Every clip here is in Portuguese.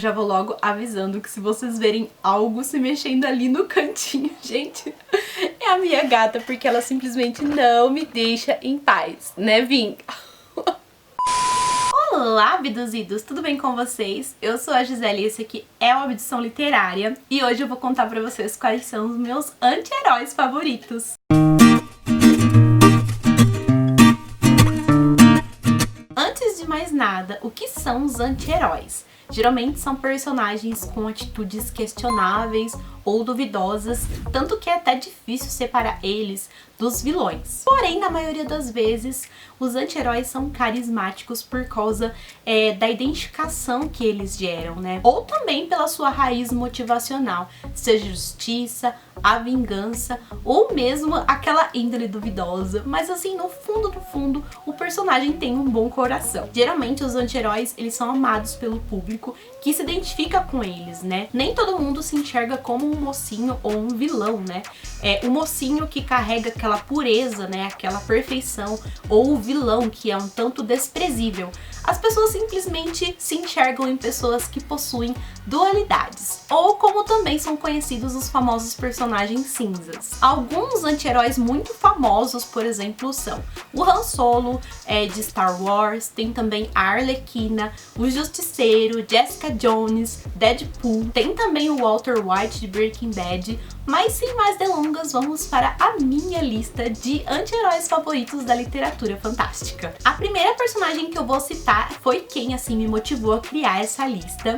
Já vou logo avisando que se vocês verem algo se mexendo ali no cantinho, gente, é a minha gata, porque ela simplesmente não me deixa em paz, né, Vim? Olá, abduzidos! Tudo bem com vocês? Eu sou a Gisele e esse aqui é o Abdução Literária e hoje eu vou contar pra vocês quais são os meus anti-heróis favoritos. Antes de mais nada, o que são os anti-heróis? Geralmente são personagens com atitudes questionáveis ou duvidosas, tanto que é até difícil separar eles dos vilões. Porém, na maioria das vezes, os anti-heróis são carismáticos por causa da identificação que eles geram, né? Ou também pela sua raiz motivacional, seja justiça, a vingança, ou mesmo aquela índole duvidosa. Mas assim, no fundo, o personagem tem um bom coração. Geralmente, os anti-heróis, eles são amados pelo público que se identifica com eles, né? Nem todo mundo se enxerga como um mocinho ou um vilão, né? O mocinho que carrega aquela pureza, né? Aquela perfeição, ou o vilão que é um tanto desprezível. As pessoas simplesmente se enxergam em pessoas que possuem dualidades, ou como também são conhecidos os famosos personagens cinzas. Alguns anti-heróis muito famosos, por exemplo, são o Han Solo de Star Wars, tem também a Arlequina, o Justiceiro, Jessica Jones, Deadpool, tem também o Walter White de Breaking Bad. Mas sem mais delongas, vamos para a minha lista de anti-heróis favoritos da literatura fantástica. A primeira personagem que eu vou citar foi quem assim me motivou a criar essa lista.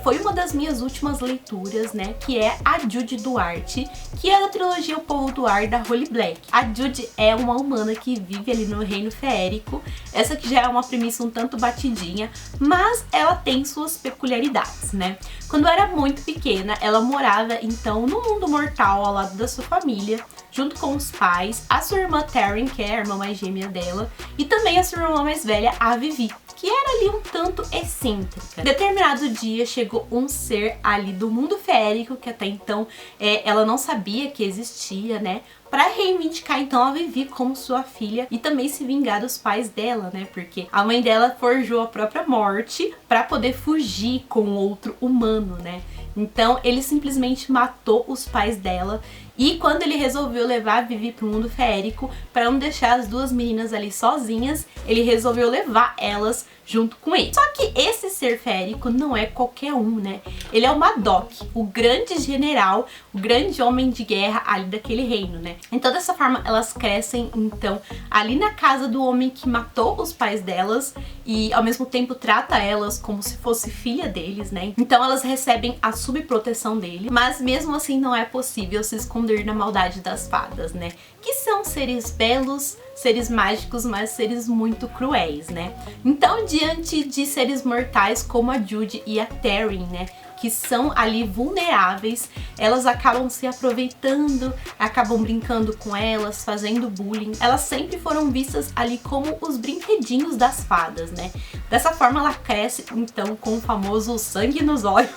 Foi uma das minhas últimas leituras, né, que é a Judy Duarte, que é da trilogia O Povo do Ar, da Holly Black. A Judy é uma humana que vive ali no reino feérico. Essa aqui já é uma premissa um tanto batidinha, mas ela tem suas peculiaridades, né? Quando era muito pequena, ela morava então no mundo mortal ao lado da sua família, junto com os pais, a sua irmã Taryn, que é a irmã mais gêmea dela, e também a sua irmã mais velha, a Vivi, que era ali um tanto excêntrica. Determinado dia chegou um ser ali do mundo feérico, que até então ela não sabia que existia, né? Pra reivindicar então a Vivi como sua filha e também se vingar dos pais dela, né? Porque a mãe dela forjou a própria morte pra poder fugir com outro humano, né? Então ele simplesmente matou os pais dela. E quando ele resolveu levar a Vivi pro mundo feérico, para não deixar as duas meninas ali sozinhas, ele resolveu levar elas junto com ele. Só que esse ser feérico não é qualquer um, né? Ele é o Madok, o grande general, o grande homem de guerra ali daquele reino, né? Então dessa forma elas crescem então ali na casa do homem que matou os pais delas e ao mesmo tempo trata elas como se fosse filha deles, né? Então elas recebem a subproteção dele, mas mesmo assim não é possível se esconder na maldade das fadas, né? Que são seres belos, seres mágicos, mas seres muito cruéis, né? Então, diante de seres mortais como a Judy e a Taryn, né, que são ali vulneráveis, elas acabam se aproveitando, acabam brincando com elas, fazendo bullying. Elas sempre foram vistas ali como os brinquedinhos das fadas, né? Dessa forma ela cresce então com o famoso sangue nos olhos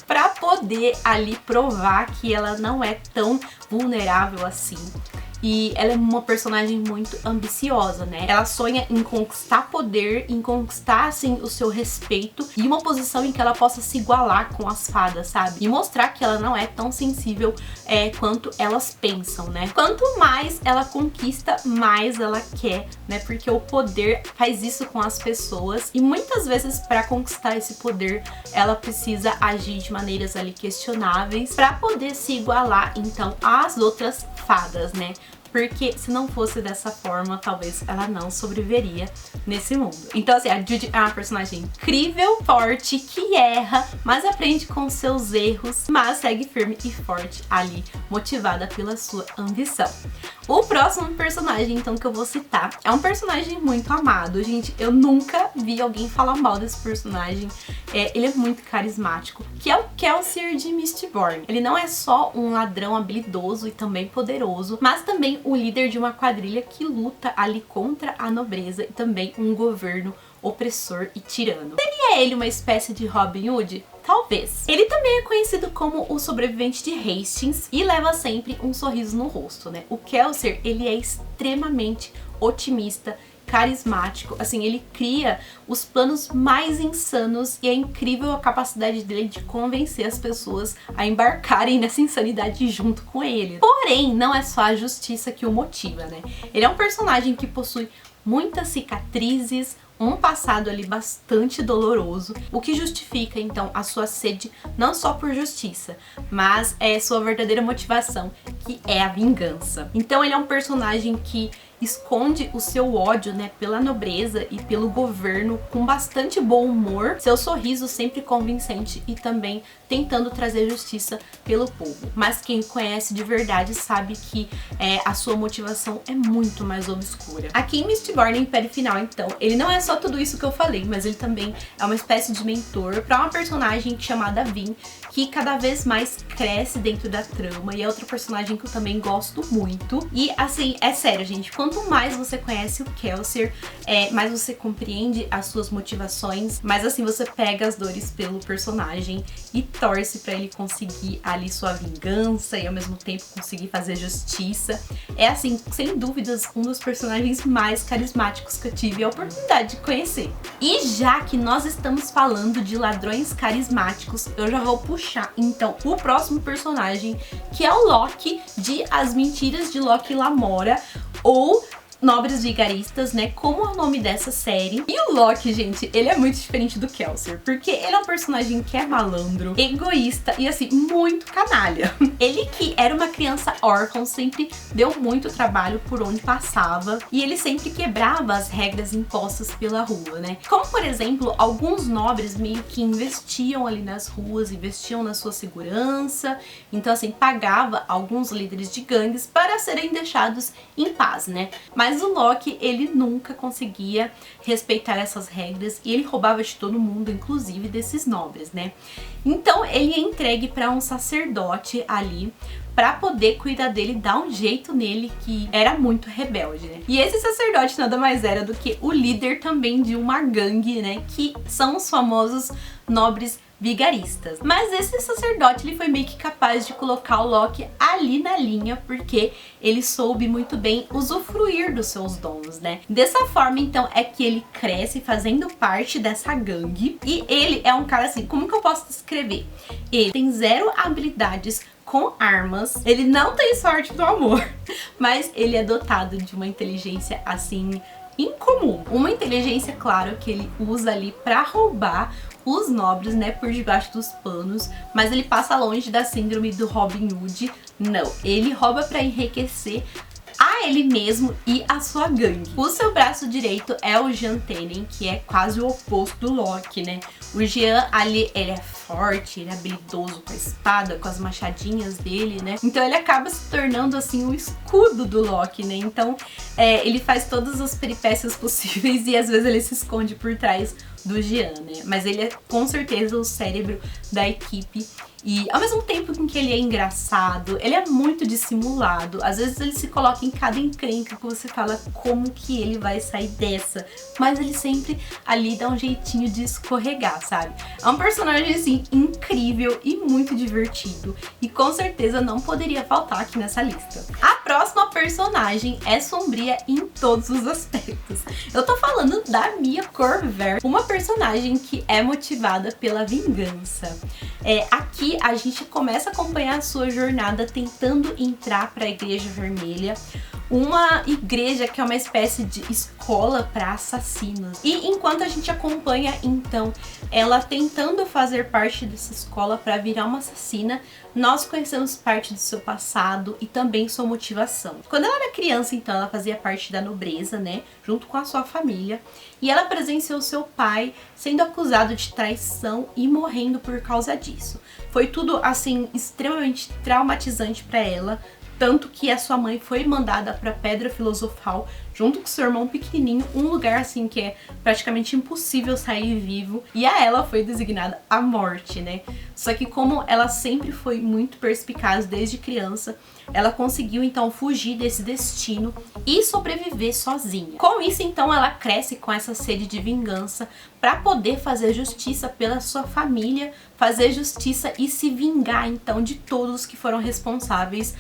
pra poder ali provar que ela não é tão vulnerável assim. E ela é uma personagem muito ambiciosa, né? Ela sonha em conquistar poder, em conquistar, assim, o seu respeito e uma posição em que ela possa se igualar com as fadas, sabe? E mostrar que ela não é tão sensível quanto elas pensam, né? Quanto mais ela conquista, mais ela quer, né? Porque o poder faz isso com as pessoas e muitas vezes para conquistar esse poder, ela precisa agir de maneiras ali questionáveis para poder se igualar, então, às outras fadas, né? Porque se não fosse dessa forma, talvez ela não sobreviveria nesse mundo. Então assim, a Judy é uma personagem incrível, forte, que erra, mas aprende com seus erros, mas segue firme e forte ali, motivada pela sua ambição. O próximo personagem, então, que eu vou citar é um personagem muito amado. Gente, eu nunca vi alguém falar mal desse personagem. Ele é muito carismático, que é o Kelsier de Mistborn. Ele não é só um ladrão habilidoso e também poderoso, mas também o líder de uma quadrilha que luta ali contra a nobreza e também um governo opressor e tirano. Seria ele uma espécie de Robin Hood? Talvez. Ele também é conhecido como o sobrevivente de Hastings e leva sempre um sorriso no rosto, né? O Kelsier, ele é extremamente otimista, carismático, assim, ele cria os planos mais insanos e é incrível a capacidade dele de convencer as pessoas a embarcarem nessa insanidade junto com ele. Porém, não é só a justiça que o motiva, né? Ele é um personagem que possui muitas cicatrizes, um passado ali bastante doloroso, o que justifica então a sua sede não só por justiça, mas é sua verdadeira motivação, que é a vingança. Então ele é um personagem que esconde o seu ódio, né, pela nobreza e pelo governo com bastante bom humor, seu sorriso sempre convincente e também tentando trazer justiça pelo povo. Mas quem o conhece de verdade sabe que a sua motivação é muito mais obscura. Aqui em Mistborn Império Final, então, ele não é só tudo isso que eu falei, mas ele também é uma espécie de mentor para uma personagem chamada Vin, que cada vez mais cresce dentro da trama, e é outra personagem que eu também gosto muito. E assim, é sério, gente, quanto mais você conhece o Kelsier, mais você compreende as suas motivações, mais assim você pega as dores pelo personagem e torce pra ele conseguir ali sua vingança e ao mesmo tempo conseguir fazer justiça. É assim, sem dúvidas, um dos personagens mais carismáticos que eu tive a oportunidade de conhecer. E já que nós estamos falando de ladrões carismáticos, eu já vou puxar então o próximo personagem, que é o Loki de As Mentiras de Loki Lamora, ou Nobres Vigaristas, né, como é o nome dessa série. E o Loki, gente, ele é muito diferente do Kelsier, porque ele é um personagem que é malandro, egoísta e assim, muito canalha. Ele que era uma criança órfã, sempre deu muito trabalho por onde passava, e ele sempre quebrava as regras impostas pela rua, né. Como, por exemplo, alguns nobres meio que investiam ali nas ruas, investiam na sua segurança, então assim, pagava alguns líderes de gangues para serem deixados em paz, né. Mas o Loki, ele nunca conseguia respeitar essas regras e ele roubava de todo mundo, inclusive desses nobres, né? Então ele é entregue para um sacerdote ali para poder cuidar dele, dar um jeito nele, que era muito rebelde, né? E esse sacerdote nada mais era do que o líder também de uma gangue, né? Que são os famosos Nobres Vigaristas. Mas esse sacerdote, ele foi meio que capaz de colocar o Loki ali na linha, porque ele soube muito bem usufruir dos seus dons, né? Dessa forma, então, é que ele cresce fazendo parte dessa gangue. E ele é um cara assim, como que eu posso descrever? Ele tem zero habilidades com armas, ele não tem sorte do amor, mas ele é dotado de uma inteligência assim incomum. Uma inteligência, claro, que ele usa ali pra roubar os nobres, né, por debaixo dos panos, mas ele passa longe da síndrome do Robin Hood. Não, ele rouba pra enriquecer a ele mesmo e a sua gangue. O seu braço direito é o Jean Tenen, que é quase o oposto do Loki, né? O Jean ali, ele é forte, ele é habilidoso com a espada, com as machadinhas dele, né? Então ele acaba se tornando assim o escudo do Loki, né? Então ele faz todas as peripécias possíveis e às vezes ele se esconde por trás do Jean, né? Mas ele é com certeza o cérebro da equipe. E ao mesmo tempo em que ele é engraçado, ele é muito dissimulado. Às vezes ele se coloca em cada encrenca que você fala como que ele vai sair dessa. Mas ele sempre ali dá um jeitinho de escorregar, sabe? É um personagem assim incrível e muito divertido. E com certeza não poderia faltar aqui nessa lista. A próxima personagem é sombria em todos os aspectos. Eu tô falando da Mia Corver, uma personagem que é motivada pela vingança. Aqui a gente começa a acompanhar a sua jornada tentando entrar para a Igreja Vermelha, uma igreja que é uma espécie de escola para assassinos. E enquanto a gente acompanha então ela tentando fazer parte dessa escola para virar uma assassina, nós conhecemos parte do seu passado e também sua motivação. Quando ela era criança, então, ela fazia parte da nobreza, né, junto com a sua família, e ela presenciou seu pai sendo acusado de traição e morrendo por causa disso. Foi tudo, assim, extremamente traumatizante para ela, tanto que a sua mãe foi mandada para Pedra Filosofal junto com seu irmão pequenininho, um lugar assim que é praticamente impossível sair vivo, e a ela foi designada a morte, né? Só que como ela sempre foi muito perspicaz desde criança, ela conseguiu então fugir desse destino e sobreviver sozinha. Com isso, então, ela cresce com essa sede de vingança para poder fazer justiça pela sua família, fazer justiça e se vingar então de todos que foram responsáveis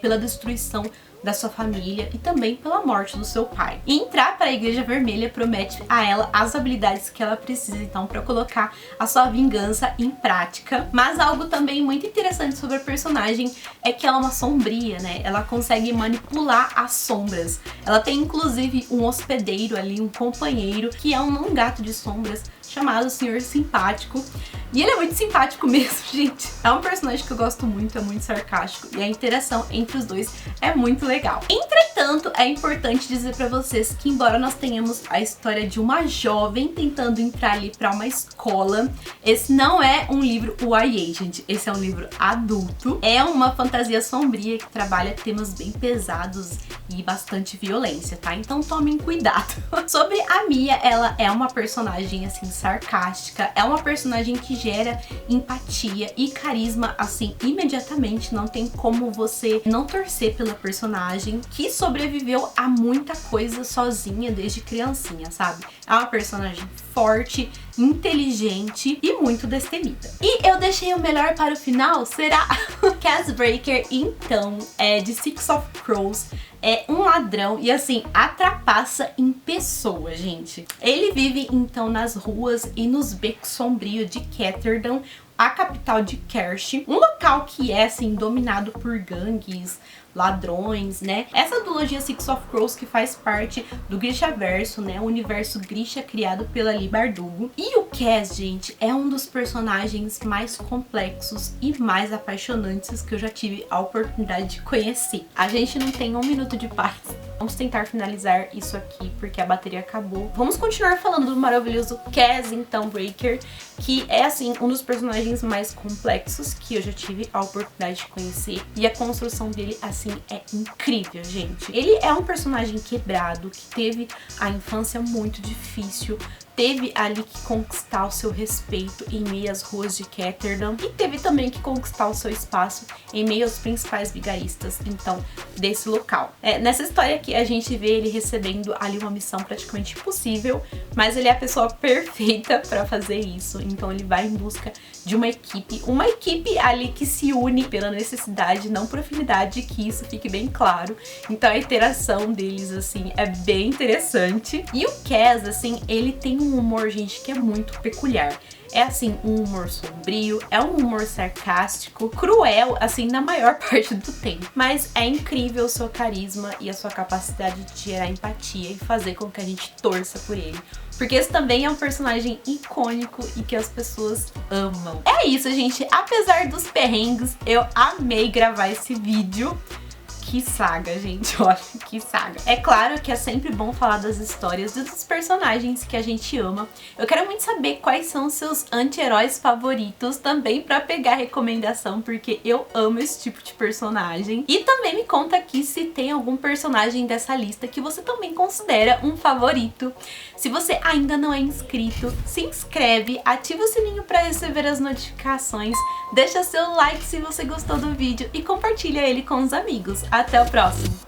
pela destruição da sua família e também pela morte do seu pai. E entrar para a Igreja Vermelha promete a ela as habilidades que ela precisa então para colocar a sua vingança em prática. Mas algo também muito interessante sobre a personagem é que ela é uma sombria, né? Ela consegue manipular as sombras. Ela tem inclusive um hospedeiro ali, um companheiro, que é um gato de sombras chamado Senhor Simpático. E ele é muito simpático mesmo, gente. É um personagem que eu gosto muito, é muito sarcástico. E a interação entre os dois é muito legal. Entretanto, é importante dizer pra vocês que embora nós tenhamos a história de uma jovem tentando entrar ali pra uma escola, esse não é um livro YA, gente. Esse é um livro adulto. É uma fantasia sombria que trabalha temas bem pesados e bastante violência, tá? Então tomem cuidado. Sobre a Mia, ela é uma personagem, assim, sarcástica. É uma personagem que gera empatia e carisma, assim, imediatamente. Não tem como você não torcer pela personagem, que sobreviveu a muita coisa sozinha desde criancinha, sabe? É uma personagem forte, inteligente e muito destemida. E eu deixei o melhor para o final, será? Cass Breaker, então, é de Six of Crows. É um ladrão e assim, atrapassa em pessoa, gente. Ele vive então nas ruas e nos becos sombrios de Ketterdam, a capital de Kersh, um local que é assim dominado por gangues, ladrões, né? Essa duologia Six of Crows que faz parte do Grishaverso, né? O universo Grisha criado pela Leigh Bardugo. E o Cass, gente, é um dos personagens mais complexos e mais apaixonantes que eu já tive a oportunidade de conhecer. A gente não tem um minuto de paz. Vamos tentar finalizar isso aqui porque a bateria acabou. Vamos continuar falando do maravilhoso Cass, então, Breaker, que é, assim, um dos personagens mais complexos que eu já tive a oportunidade de conhecer. E a construção dele, assim, é incrível, gente. Ele é um personagem quebrado, que teve a infância muito difícil, teve ali que conquistar o seu respeito em meio às ruas de Ketterdam e teve também que conquistar o seu espaço em meio aos principais vigaristas, então, desse local. Nessa história aqui a gente vê ele recebendo ali uma missão praticamente impossível, mas ele é a pessoa perfeita para fazer isso, então ele vai em busca de uma equipe ali que se une pela necessidade, não por afinidade, que isso fique bem claro. Então a interação deles, assim, é bem interessante. E o Cass, assim, ele tem um humor, gente, que é muito peculiar. É, assim, um humor sombrio, é um humor sarcástico, cruel, assim, na maior parte do tempo. Mas é incrível o seu carisma e a sua capacidade de gerar empatia e fazer com que a gente torça por ele. Porque esse também é um personagem icônico e que as pessoas amam. É isso, gente. Apesar dos perrengues, eu amei gravar esse vídeo. Que saga, gente, olha, que saga. É claro que é sempre bom falar das histórias dos personagens que a gente ama. Eu quero muito saber quais são os seus anti-heróis favoritos também pra pegar recomendação, porque eu amo esse tipo de personagem. E também me conta aqui se tem algum personagem dessa lista que você também considera um favorito. Se você ainda não é inscrito, se inscreve, ativa o sininho pra receber as notificações, deixa seu like se você gostou do vídeo e compartilha ele com os amigos. Até o próximo!